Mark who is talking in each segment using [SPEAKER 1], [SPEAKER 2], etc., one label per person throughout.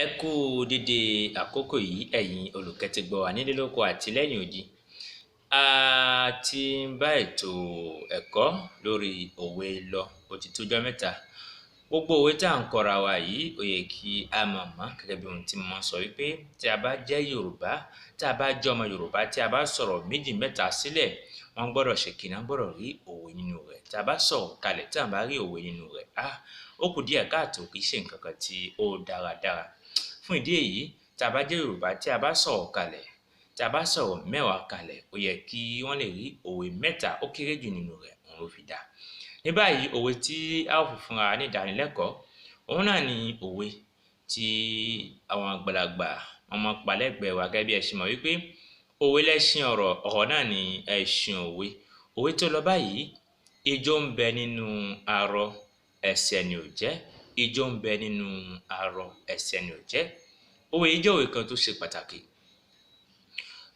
[SPEAKER 1] Ẹ kú dédé àkókò yìí ẹ̀yin olùkẹ́tìgbọ́ wa nílé lóko àti lẹ́yìn odi. A ti ń bá ètò ẹ̀kọ́ lórí òwe lọ ó ti tójọ́ mẹ́ta. Gbogbo òwe tá à ń kọ́ra wa yìí ó yẹ kí a mọ̀ gẹ́gẹ́ bí ohun tí mo máa ń sọ wípé tí a bá jẹ́ Yorùbá, tí a bá jẹ́ ọmọ Yorùbá, tí a bá sọ̀rọ̀ méjì mẹ́ta sílẹ̀, wọ́n gbọ́dọ̀ ṣe kíni, wọ́n gbọ́dọ̀ rí òwe nínú rẹ̀. Tí a bá sọ̀rọ̀ kalẹ̀ tí a bá rí òwe nínú rẹ̀, ó kù díẹ̀ káàtó, kì í ṣe nǹkan kan tí ó dáradára. Fún ìdí èyí, tí a bá jẹ́ Yorùbá, tí a bá sọ̀rọ̀ kalẹ̀, tí a bá sọ̀rọ̀ mẹ́wàá kalẹ̀, ó yẹ kí wọ́n lè rí òwe mẹ́ta ó kéré jù nínú rẹ̀, òun ló fi dá. Ní báyìí, òwe tí a ó fi fúnra ní ìdánilẹ́kọ̀ọ́, òun náà ni òwe tí àwọn àgbàlagbà wọn máa ń pa lẹ́gbẹ̀ẹ́ wa gẹ́gẹ́ bí ẹ ṣe mọ̀ wípé òwe lẹṣin ọ̀rọ̀, ọ̀rọ̀ náà ni ẹṣin òwe. Òwe tó lọ báyìí, ijó ń bẹ nínú arọ, ẹsẹ̀ ni ò jẹ́. Ijó ń bẹ nínú arọ, ẹsẹ̀ ni ò jẹ́. Òwe yìí jẹ́ òwe kan tó ṣe pàtàkì.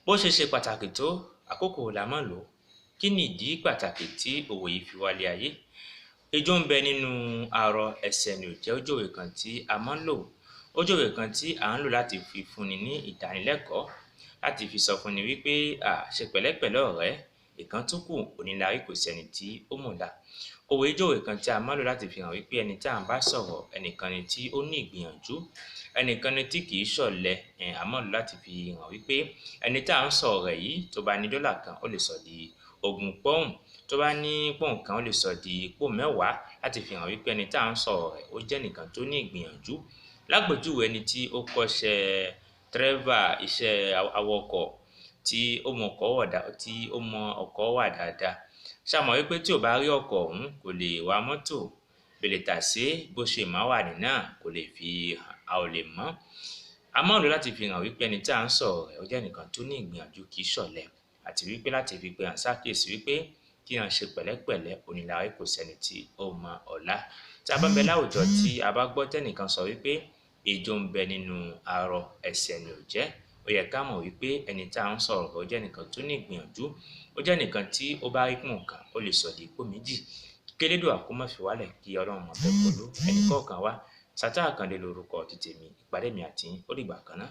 [SPEAKER 1] Bó ṣe ṣe pàtàkì tó, àkókò la máa lò. Kí ni ìdí pàtàkì tí òwe yìí fi wálé ayé? Ijó ń bẹ nínú arọ, ẹsẹ̀ ni ò jẹ́. Ó jẹ́ òwe kan tí a máa ń lò. Ó jẹ́ òwe kan tí à ń lò láti fi fúnni ní ìdánilẹ́kọ̀ọ́, láti fi sọ fúnni wípé ṣe pẹ̀lẹ́pẹ̀lẹ́ ọ̀rẹ́, ìkan tó kù onílárí kò sẹ́ni tí ó mọ̀la. Òwe jẹ́ òwe kan tí a máa ń lò láti fi hàn wípé ẹni tí à ń bá sọ̀rọ̀, ẹnìkan ni tí ó ní ìgbìyànjú, ẹnìkan ni tí kì í ṣọ̀lẹ. A máa ń lò láti fi hàn wípé ẹni tí à ń sọ̀rọ̀ rẹ̀ yìí tó bá ní dọ́là kan, ó lè sọ di ogún pọ́ùn. Tó bá ní pọ́ùn kan, ó lè sọ di pọ́ùn mẹ́wàá, láti fi hàn wípé ẹni tí à ń sọ̀rọ̀ rẹ̀ ó jẹ́ ẹnìkan tó ní ìgbìyànjú. Lápèjúwe ẹni tí ó kọ́ṣẹ́ dírẹ́fà, iṣẹ́ awakọ̀, tí ó mọ ọkọ̀ wà dáadáa. Ṣá mọ̀ wípé tí ò bá rí ọkọ̀ ọ̀hún kò lè wa mọ́tò. Bèlè tàsé bó ṣe máa wà ní náà kò lè fi hàn, a ò lè mọ̀. A máa ń lò láti fi hàn wípé ẹni tí à ń sọ̀rọ̀ rẹ̀ ó jẹ́ ẹnìkan tó ní ìgbìyànjú, kì í ṣọ̀lẹ, àti wípé láti fi pe àṣàkíyèsí wípé kí èèyàn ṣe pẹ̀lẹ́pẹ̀lẹ́, onílárí kò sẹ́ni tí ó mọ ọ̀la. Tí a bá ń bẹ láwùjọ tí a bá gbọ́ tẹ́nìkan sọ wípé ijó ń bẹ nínú arọ, ẹsẹ̀ ni ò jẹ́, ó yẹ ká mọ̀ wípé ẹni tí à ń sọ̀rọ̀ rẹ̀ ó jẹ́ ẹnìkan tó ní ìgbìyànjú. Ó jẹ́ ẹnìkan tí ó bá rí pọ́ùn kan, ó lè sọ di pọ́ùn méjì. Kí Elédùà kó má fi wálẹ̀, kí Ọlọ́run máa bẹ pẹ̀lú ẹnì kọ̀ọ̀kan wa. Sàtáà Àkàndé lorúkọ ti tèmi. Ìpàdé mi àti yín ó dìgbà kan náà.